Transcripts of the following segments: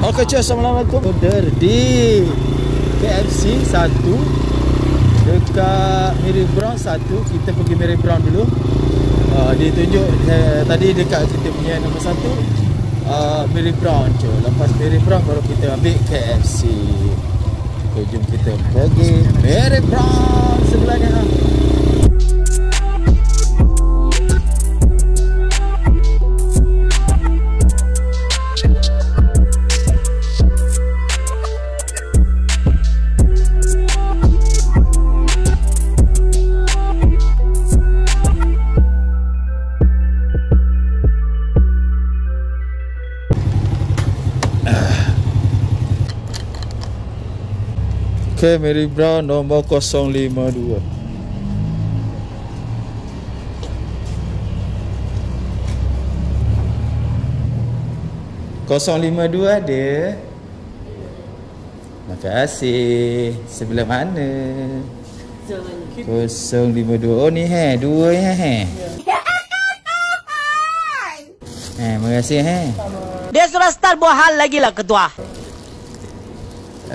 Oke cuy, assalamualaikum. Order di KFC 1, dekat Mary Brown 1. Kita pergi Mary Brown dulu. Dia tunjuk tadi dekat kita punya nombor 1 Mary Brown cuy. Lepas Mary Brown baru kita ambil KFC. Okay, jom kita pergi Mary Brown sebelahnya. Okay, Mary Brown nombor 052. ada. Terima kasih. Sebelah mana? 052. Oh ni dua terima kasih Dia sudah start buat hal lagi lah ketua.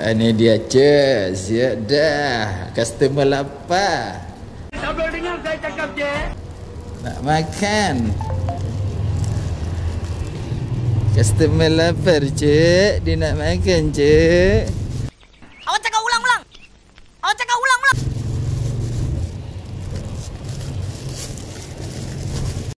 Ini dia je, siap dah. Customer lapar. Tak boleh dengar saya cakap je. Nak makan. Customer lapar je, dia nak makan je.